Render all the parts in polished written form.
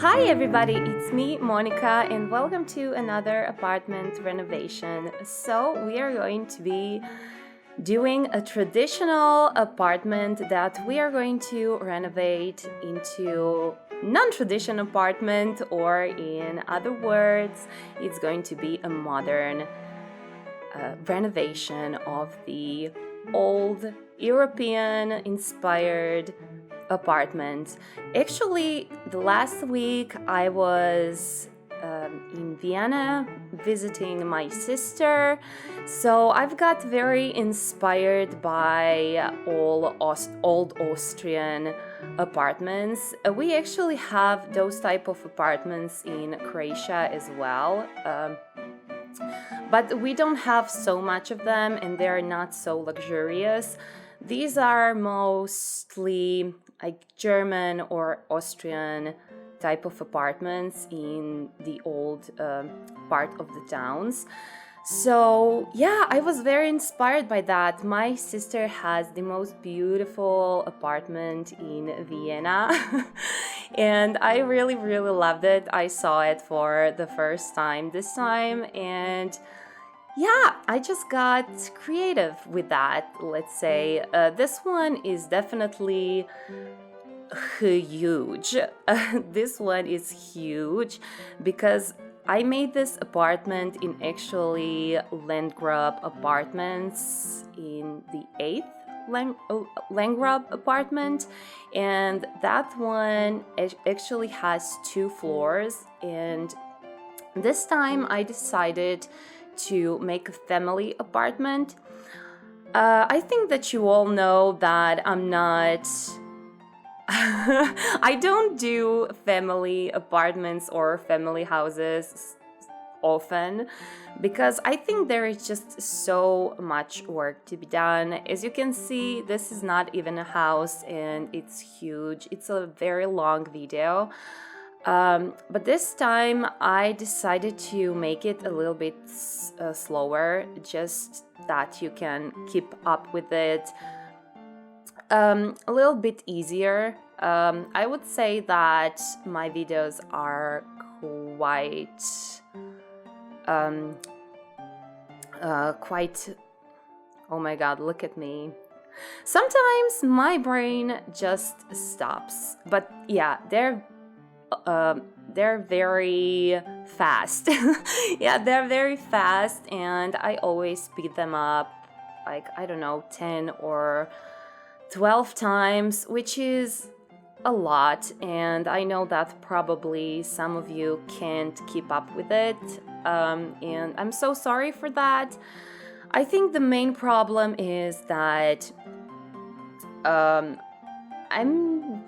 Hi everybody, it's me, Monica, and welcome to another apartment renovation. So we are going to be doing a traditional apartment that we are going to renovate into non-traditional apartment, or in other words, it's going to be a modern renovation of the old European inspired apartment. Actually, the last week I was in Vienna visiting my sister, so I've got very inspired by old Austrian apartments. We actually have those type of apartments in Croatia as well. But we don't have so much of them, and they're not so luxurious. These are mostly like German or Austrian type of apartments in the old part of the towns. So yeah, I was very inspired by that. My sister has the most beautiful apartment in Vienna and I really loved it. I saw it for the first time this time, and yeah, I just got creative with that, let's say. This one is definitely huge. This one is huge because I made this apartment in actually Langraab apartments in the VIII Langraab apartment, and that one actually has 2 floors. And this time I decided to make a family apartment. I think that you all know that I'm not I don't do family apartments or family houses often because I think there is just so much work to be done. As you can see, this is not even a house and it's huge. It's a very long video. But this time I decided to make it a little bit slower, just that you can keep up with it a little bit easier. I would say that my videos are quite, oh my god, look at me. Sometimes my brain just stops, but yeah, they're very fast. Yeah, they're very fast, and I always speed them up, like, I don't know, 10 or 12 times, which is a lot, and I know that probably some of you can't keep up with it, and I'm so sorry for that. I think the main problem is that I'm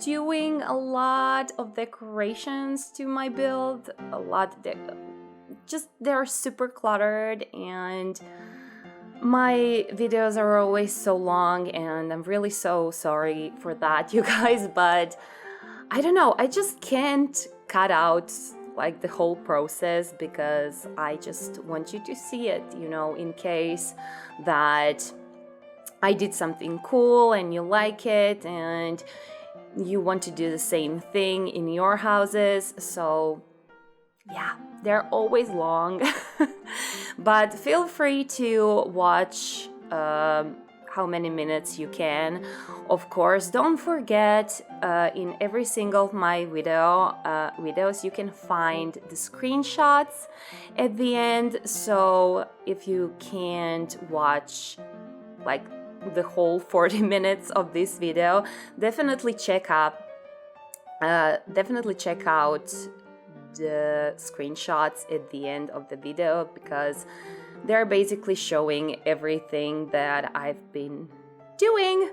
doing a lot of decorations to my build, they're super cluttered, and my videos are always so long, and I'm really so sorry for that, you guys, but I don't know, I just can't cut out like the whole process because I just want you to see it, in case that I did something cool and you like it and you want to do the same thing in your houses. So yeah, they're always long. But feel free to watch how many minutes you can. Of course, don't forget, in every single of my videos you can find the screenshots at the end. So if you can't watch like the whole 40 minutes of this video, definitely check out the screenshots at the end of the video, because they're basically showing everything that I've been doing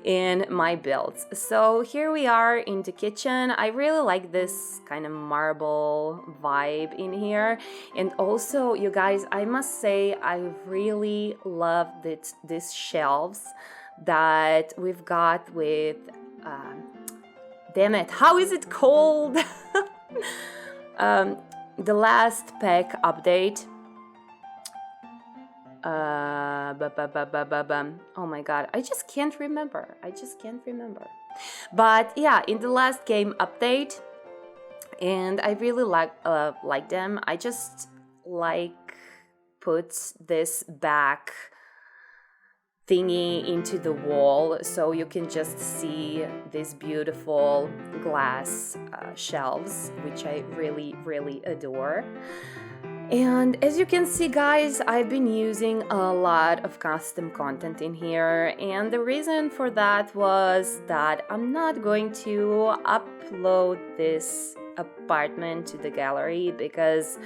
in my builds. So here we are in the kitchen. I really like this kind of marble vibe in here, and also, you guys, I must say I really love these shelves that we've got with damn it, how is it called? The last pack update. Oh my god, I just can't remember. But yeah, in the last game update, and I really like them. I just like put this back thingy into the wall so you can just see these beautiful glass shelves, which I really adore. And as you can see, guys, I've been using a lot of custom content in here, and the reason for that was that I'm not going to upload this apartment to the gallery because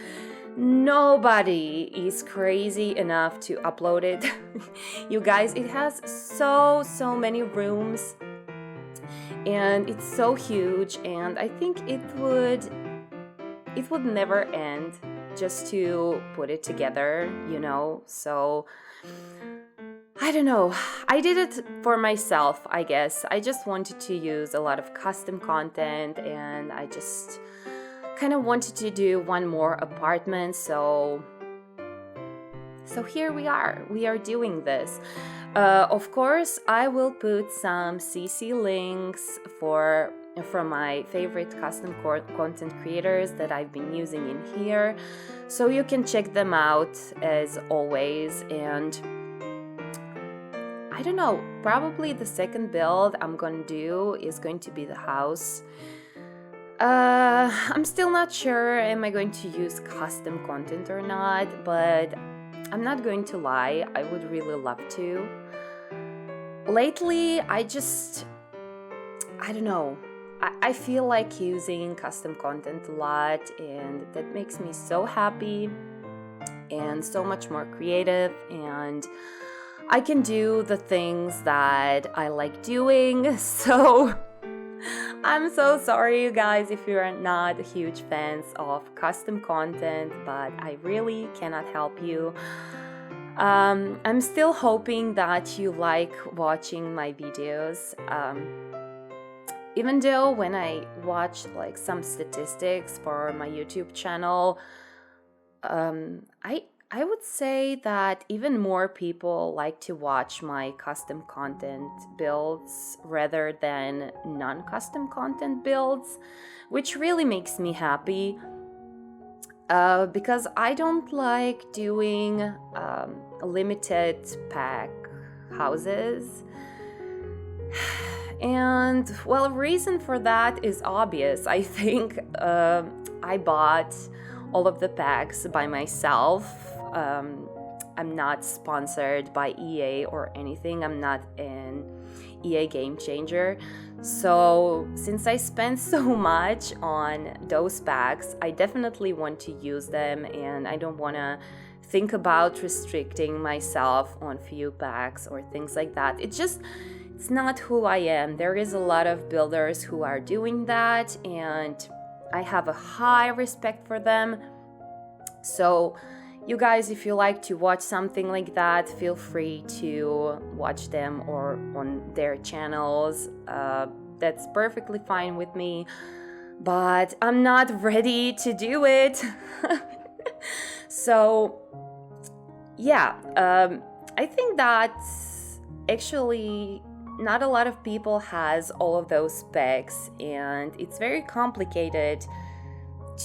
nobody is crazy enough to upload it. You guys, it has so many rooms, and it's so huge, and I think it would never end just to put it together, you know. So I don't know, I did it for myself, I guess. I just wanted to use a lot of custom content, and I just kind of wanted to do one more apartment. So here we are doing this. Of course, I will put some CC links from my favorite custom content creators that I've been using in here, so you can check them out as always. And I don't know, probably the second build I'm gonna do is going to be the house. I'm still not sure am I going to use custom content or not, but I'm not going to lie, I would really love to. Lately, I don't know, I feel like using custom content a lot, and that makes me so happy and so much more creative, and I can do the things that I like doing. So I'm so sorry, you guys, if you're not huge fans of custom content, but I really cannot help you. I'm still hoping that you like watching my videos. Even though when I watch like some statistics for my YouTube channel, I would say that even more people like to watch my custom content builds rather than non-custom content builds, which really makes me happy, because I don't like doing limited pack houses. And well, a reason for that is obvious. I think I bought all of the packs by myself. I'm not sponsored by EA or anything. I'm not an EA game changer. So since I spent so much on those packs, I definitely want to use them, and I don't want to think about restricting myself on few packs or things like that. It's not who I am. There is a lot of builders who are doing that, and I have a high respect for them. So you guys, if you like to watch something like that, feel free to watch them or on their channels. That's perfectly fine with me, but I'm not ready to do it. So yeah, I think that actually not a lot of people has all of those specs, and it's very complicated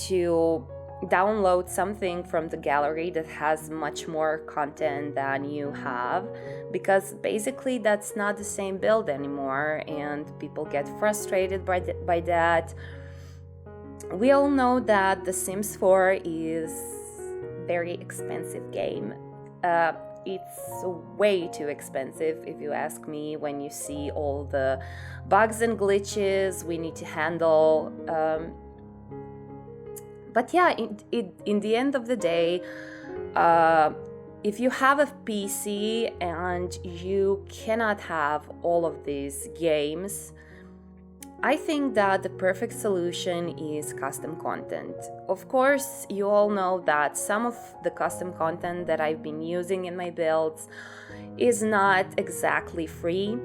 to download something from the gallery that has much more content than you have, because basically that's not the same build anymore, and people get frustrated by that. We all know that The Sims 4 is a very expensive game. It's way too expensive, if you ask me, when you see all the bugs and glitches we need to handle. But yeah, in the end of the day, if you have a PC and you cannot have all of these games, I think that the perfect solution is custom content. Of course, you all know that some of the custom content that I've been using in my builds is not exactly free.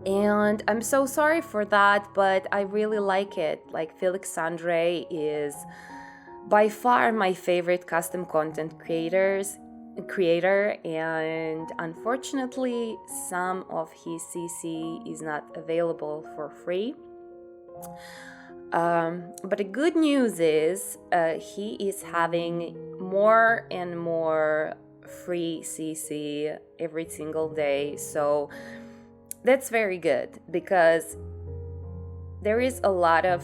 And I'm so sorry for that, but I really like it. Like, Felix Andre is by far my favorite custom content creator, and unfortunately some of his CC is not available for free. But the good news is he is having more and more free CC every single day. So that's very good, because there is a lot of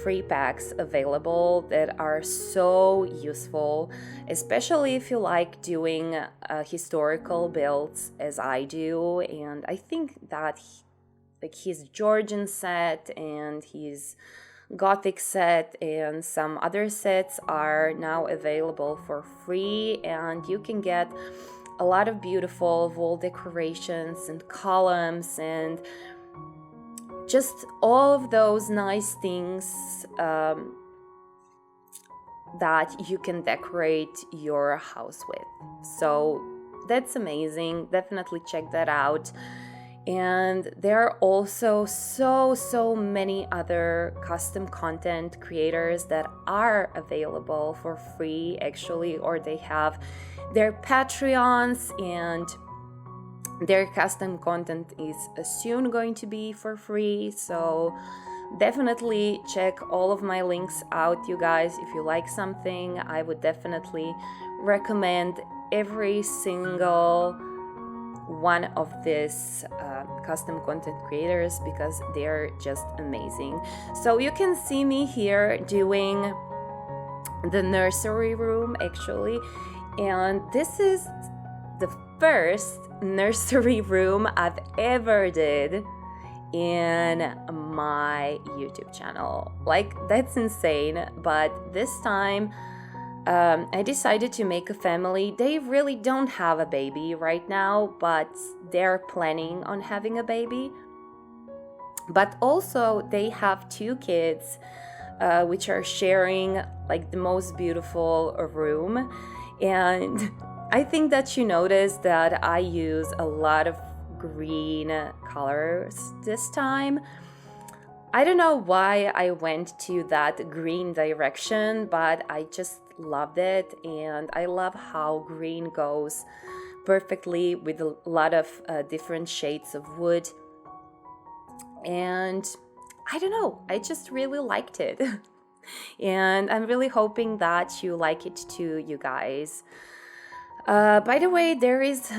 free packs available that are so useful, especially if you like doing historical builds as I do. And I think that like his Georgian set and his Gothic set and some other sets are now available for free, and you can get a lot of beautiful wall decorations and columns and just all of those nice things that you can decorate your house with. So that's amazing. Definitely check that out. And there are also so many other custom content creators that are available for free, actually, or they have their Patreons, and their custom content is soon going to be for free. So definitely check all of my links out, you guys. If you like something, I would definitely recommend every single one of these custom content creators, because they're just amazing. So you can see me here doing the nursery room, actually, and this is the first nursery room I've ever did in my YouTube channel. Like, that's insane. But this time I decided to make a family. They really don't have a baby right now, but they're planning on having a baby. But also they have 2 kids, which are sharing like the most beautiful room. And I think that you noticed that I use a lot of green colors this time. I don't know why I went to that green direction, but I just loved it, and I love how green goes perfectly with a lot of different shades of wood. And I don't know, I just really liked it. And I'm really hoping that you like it too, you guys. By the way, there is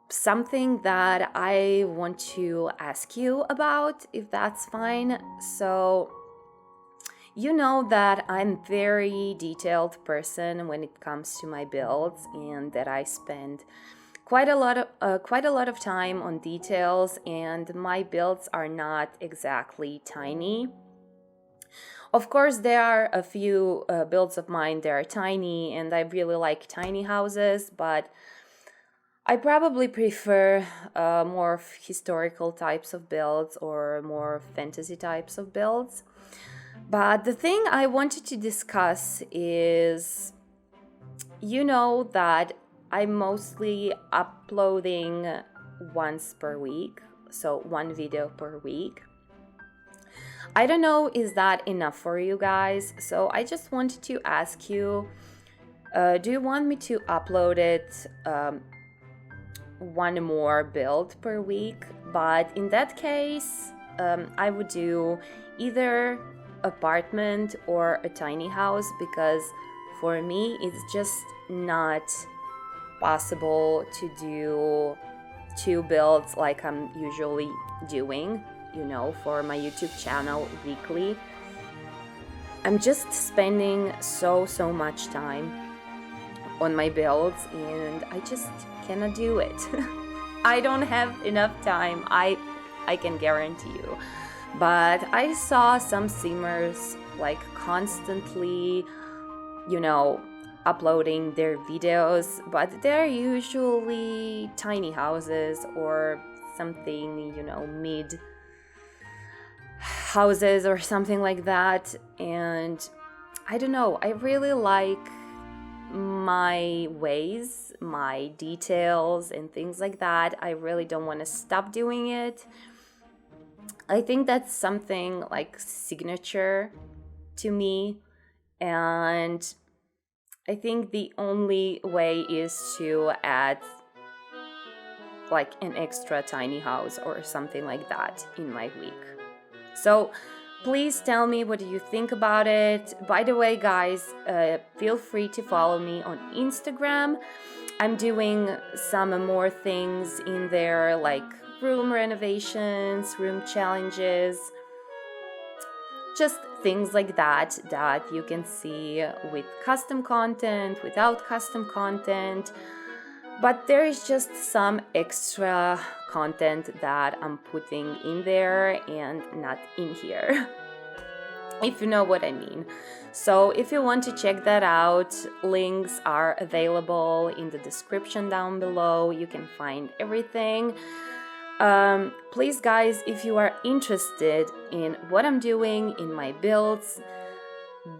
something that I want to ask you about, if that's fine. So, you know that I'm very detailed person when it comes to my builds, and that I spend quite a lot of time on details, and my builds are not exactly tiny. Of course, there are a few builds of mine that are tiny, and I really like tiny houses, but I probably prefer more historical types of builds or more fantasy types of builds. But the thing I wanted to discuss is, you know that I'm mostly uploading once per week, so 1 video per week. I don't know, is that enough for you guys? So I just wanted to ask you, do you want me to upload it 1 more build per week? But in that case, I would do either apartment or a tiny house, because for me it's just not possible to do 2 builds like I'm usually doing, you know, for my YouTube channel weekly. I'm just spending so much time on my builds, and I just cannot do it. I don't have enough time, I can guarantee you. But I saw some simmers like constantly, you know, uploading their videos, but they're usually tiny houses or something, you know, mid houses or something like that. And I don't know, I really like my ways, my details and things like that. I really don't want to stop doing it. I think that's something like signature to me, and I think the only way is to add like an extra tiny house or something like that in my week. So Please tell me what you think about it. By the way, guys, feel free to follow me on Instagram. I'm doing some more things in there, like room renovations, room challenges, just things like that you can see with custom content, without custom content. But there is just some extra content that I'm putting in there and not in here, if you know what I mean. So if you want to check that out, links are available in the description down below. You can find everything. Please, guys, if you are interested in what I'm doing in my builds,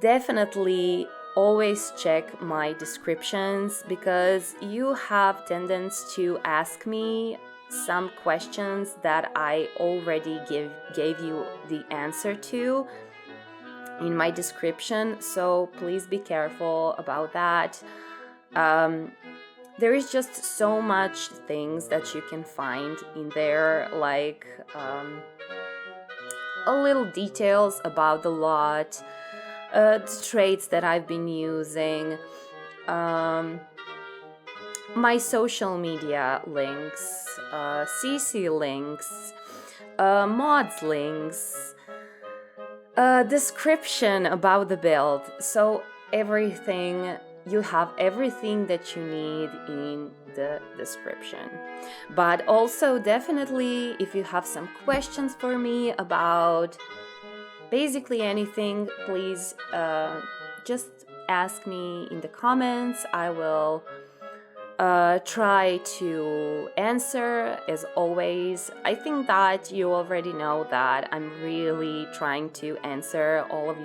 definitely always check my descriptions, because you have tendency to ask me some questions that I already gave you the answer to in my description, so please be careful about that. There is just so much things that you can find in there, like a little details about the lot, the traits that I've been using, my social media links, CC links, mods links, description about the build. So everything, you have everything that you need in the description. But also, definitely, if you have some questions for me about basically anything, please just ask me in the comments. I will try to answer, as always. I think that you already know that I'm really trying to answer all of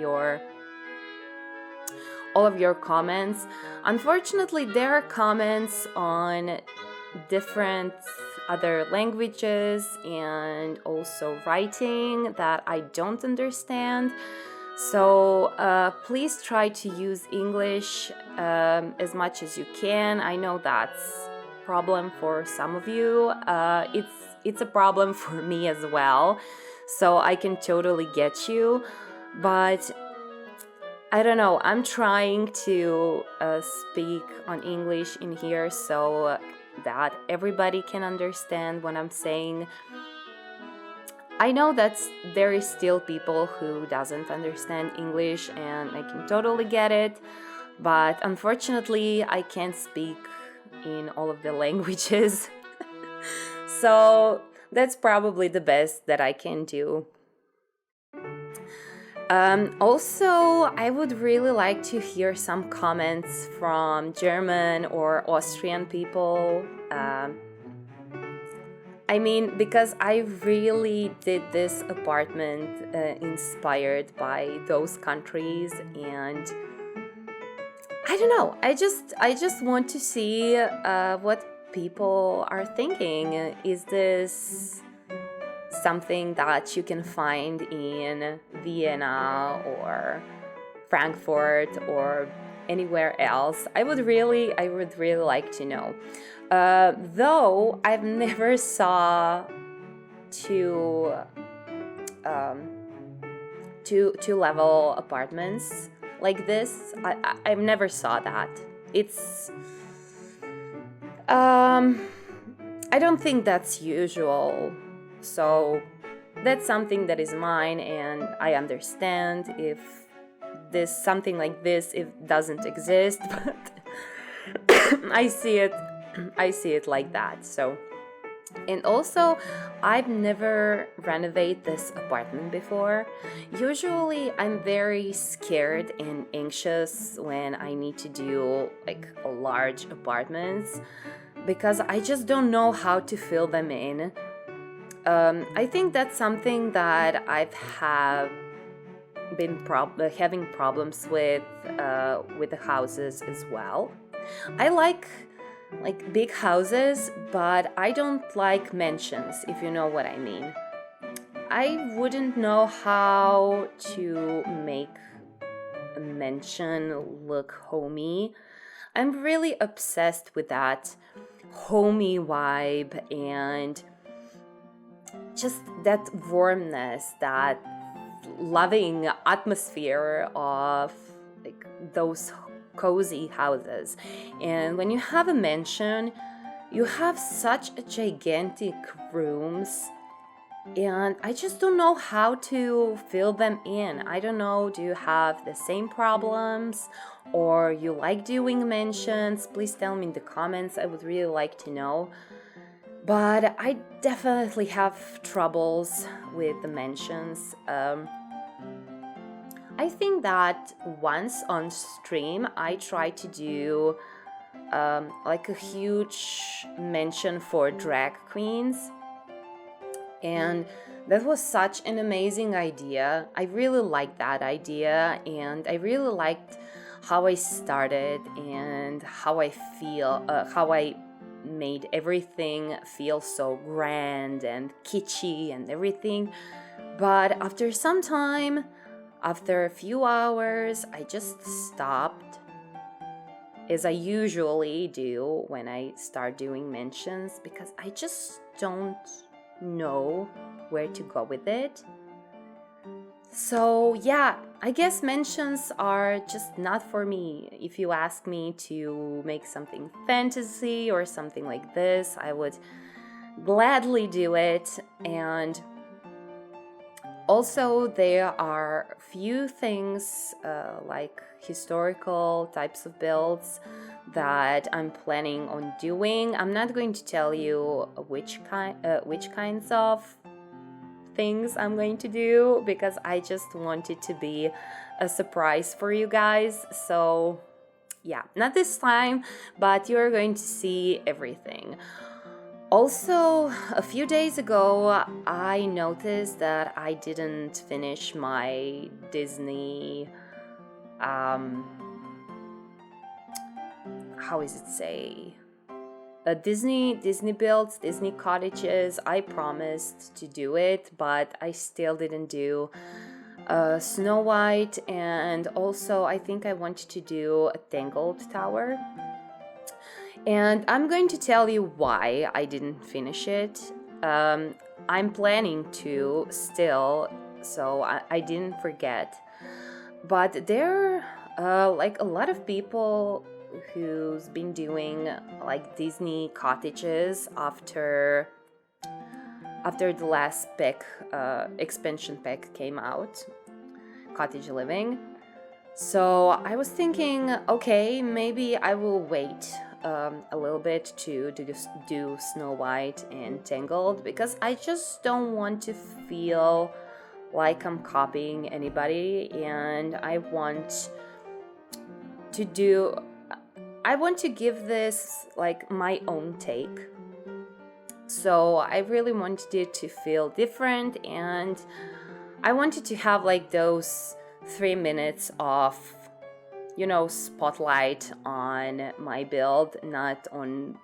your comments. Unfortunately, there are comments on different other languages and also writing that I don't understand. So please try to use English as much as you can. I know that's a problem for some of you. It's a problem for me as well. So I can totally get you. But I don't know, I'm trying to speak on English in here so that everybody can understand what I'm saying. I know that there is still people who doesn't understand English, and I can totally get it, but unfortunately I can't speak in all of the languages. So that's probably the best that I can do. Also, I would really like to hear some comments from German or Austrian people. I mean, because I really did this apartment inspired by those countries, and I don't know. I just want to see what people are thinking. Is this something that you can find in Vienna or Frankfurt or anywhere else? I would really like to know. Though I've never saw two level apartments like this. I've never saw that. It's I don't think that's usual. So that's something that is mine, and I understand if something like this doesn't exist, but I see it like that. So, and also, I've never renovated this apartment before. Usually I'm very scared and anxious when I need to do like a large apartments, because I just don't know how to fill them in. I think that's something that I've been having problems with the houses as well. I like big houses, but I don't like mansions, if you know what I mean. I wouldn't know how to make a mansion look homey. I'm really obsessed with that homey vibe and just that warmness that loving atmosphere of like those cozy houses. And when you have a mansion, you have such a gigantic rooms, and I just don't know how to fill them in. I don't know, do you have the same problems or you like doing mansions? Please tell me in the comments. I would really like to know. But I definitely have troubles with the mansions. I think that once on stream I tried to do like a huge mansion for drag queens, and that was such an amazing idea. I really liked that idea, and I really liked how I started and how I feel, how I made everything feel so grand and kitschy and everything. But after some time, after a few hours, I just stopped, as I usually do when I start doing mansions, because I just don't know where to go with it. So yeah, I guess mansions are just not for me. If you ask me to make something fantasy or something like this, I would gladly do it. And also there are few things like historical types of builds that I'm planning on doing. I'm not going to tell you which kinds of things I'm going to do, because I just want it to be a surprise for you guys. So yeah, not this time, but you're going to see everything. Also, a few days ago, I noticed that I didn't finish my Disney, how is it say? Disney builds, Disney cottages. I promised to do it, but I still didn't do Snow White, and also I think I wanted to do a Tangled Tower. And I'm going to tell you why I didn't finish it. I'm planning to still, so I didn't forget. But there are like a lot of people who's been doing like Disney cottages after the last pack, expansion pack came out, Cottage Living. So I was thinking, okay, maybe I will wait a little bit to do Snow White and Tangled, because I just don't want to feel like I'm copying anybody, and I want to give this like my own take. So I really wanted it to feel different, and I wanted to have like those 3 minutes of, you know, spotlight on my build, not on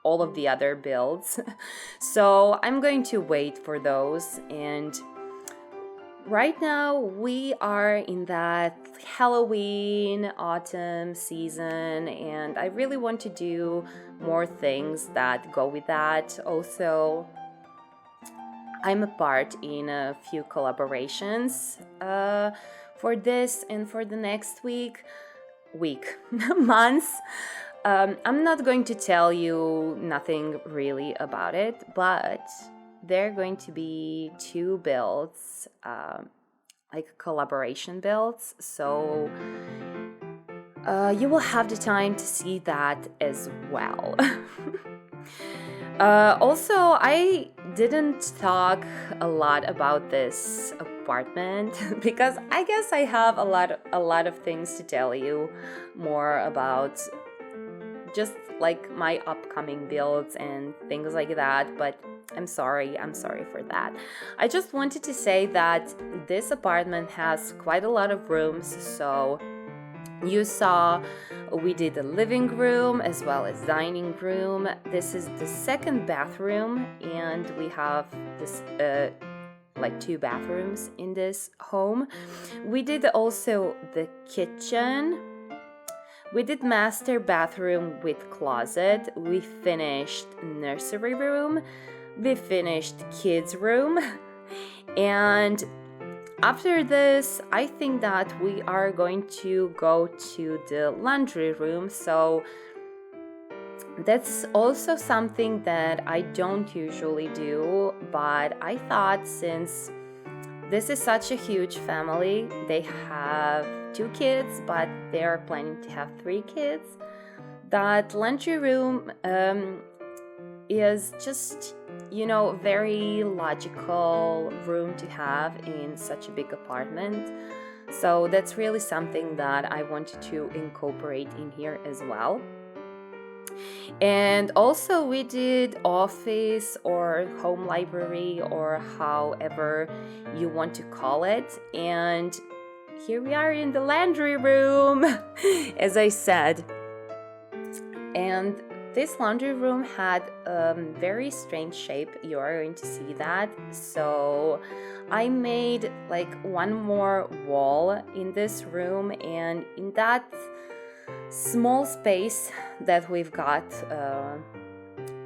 all of the other builds. So I'm going to wait for those. And right now we are in that Halloween, autumn season, and I really want to do more things that go with that. Also, I'm a part in a few collaborations for this and for the next months. I'm not going to tell you nothing really about it, but there are going to be 2 builds, like collaboration builds, so you will have the time to see that as well. Also, I didn't talk a lot about this apartment because I guess I have a lot of things to tell you more about, just like my upcoming builds and things like that, but I'm sorry for that. I just wanted to say that this apartment has quite a lot of rooms. So you saw we did a living room as well as dining room. This is the 2nd bathroom, and we have this like 2 bathrooms in this home. We did also the kitchen. We did master bathroom with closet. We finished nursery room. We finished kids room. And After this, I think that we are going to go to the laundry room. So that's also something that I don't usually do, but I thought since this is such a huge family, they have 2 kids, but they are planning to have 3 kids, that laundry room is just, very logical room to have in such a big apartment. So that's really something that I wanted to incorporate in here as well. And also we did office or home library or however you want to call it. And here we are in the laundry room, as I said. And this laundry room had a very strange shape. You are going to see that. So I made like one more wall in this room, and in that small space that we've got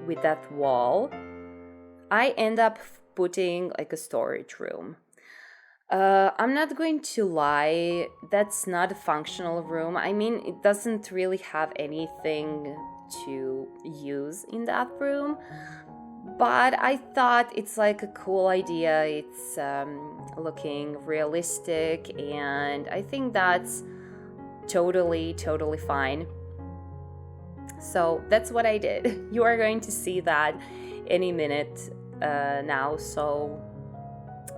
with that wall, I end up putting like a storage room. I'm not going to lie, that's not a functional room. I mean, it doesn't really have anything to use in that room, but I thought it's like a cool idea. It's looking realistic, and I think that's totally fine. So that's what I did. You are going to see that any minute now, so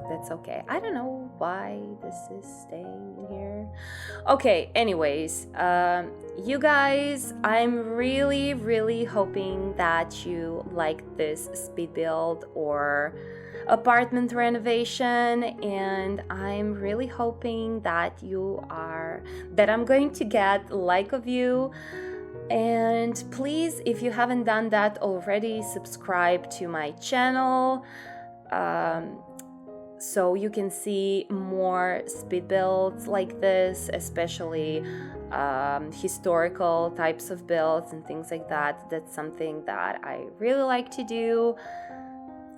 that's okay. I don't know why this is staying in here. Okay, anyways, you guys, I'm really hoping that you like this speed build or apartment renovation, and I'm really hoping that I'm going to get a like of you. And please, if you haven't done that already, subscribe to my channel so you can see more speed builds like this, especially historical types of builds and things like that. That's something that I really like to do.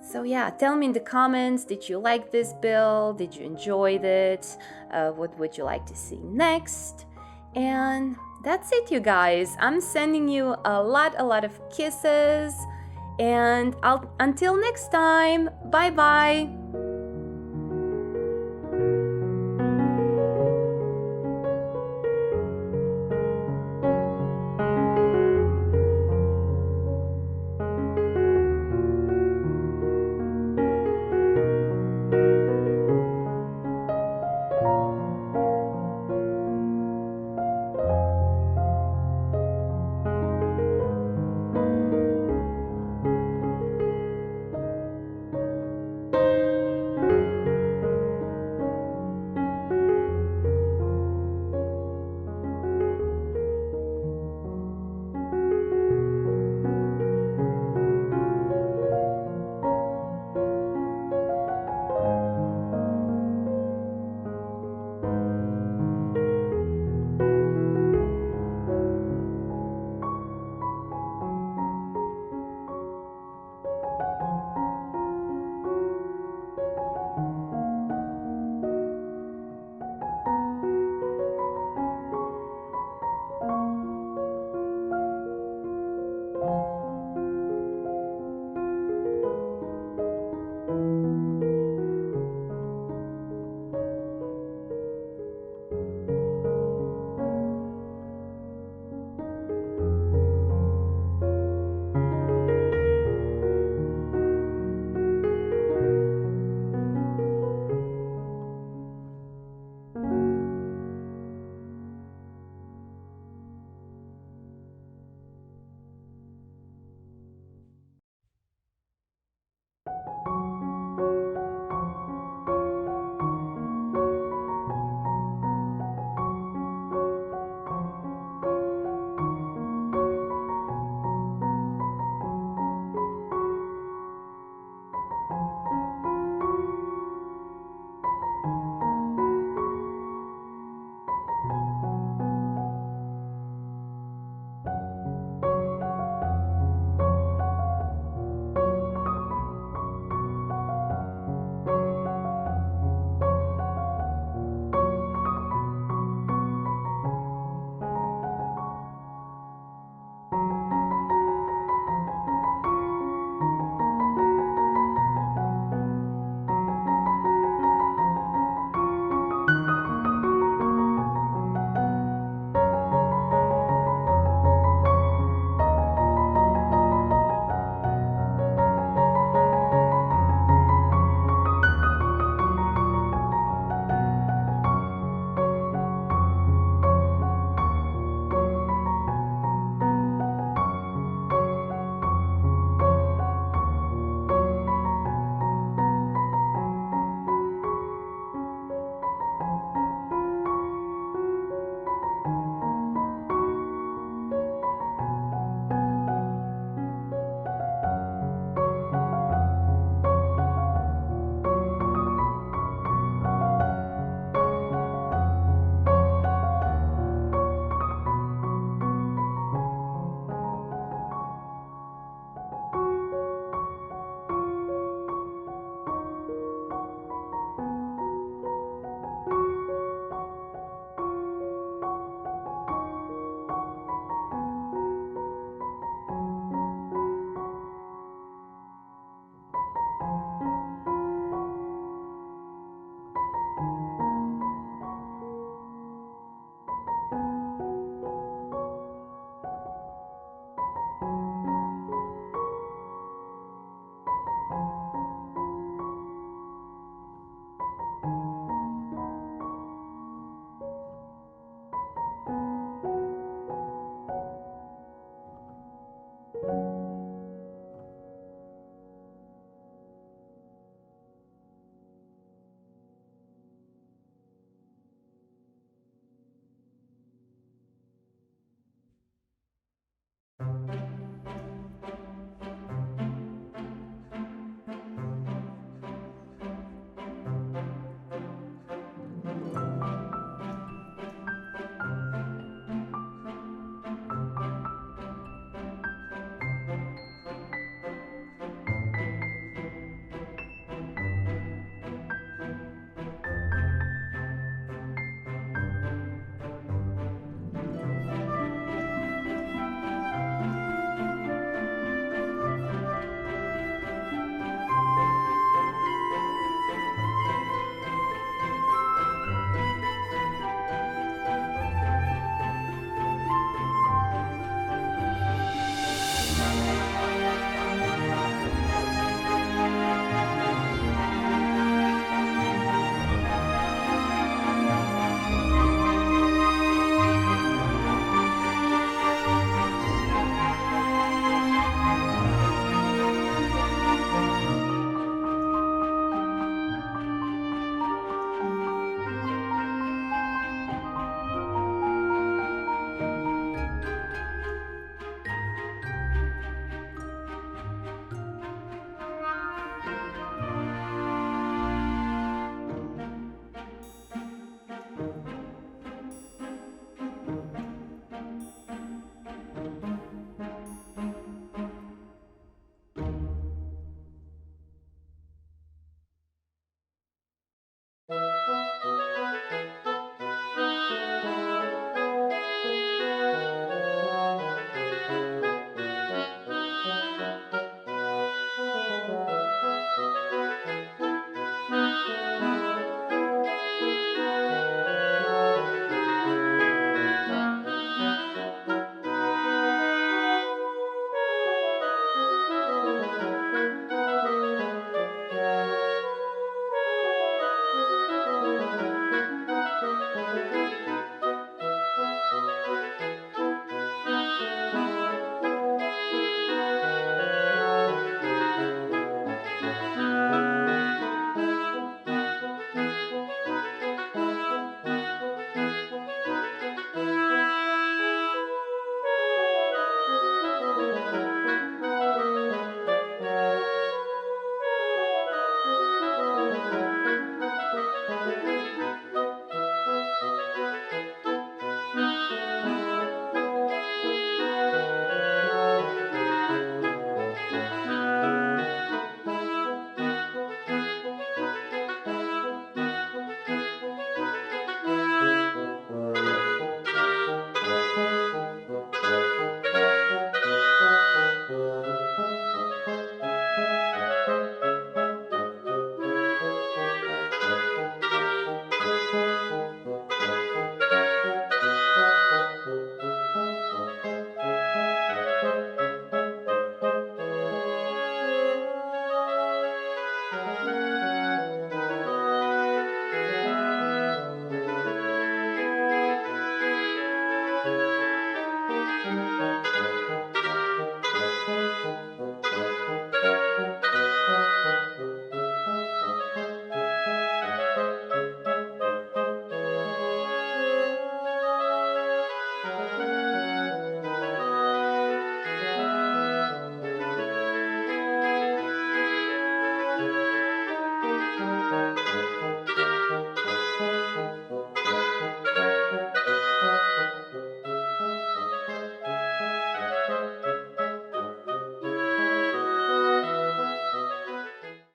So yeah, tell me in the comments, did you like this build? Did you enjoy it? What would you like to see next? And that's it, you guys. I'm sending you a lot of kisses, and until next time, bye bye.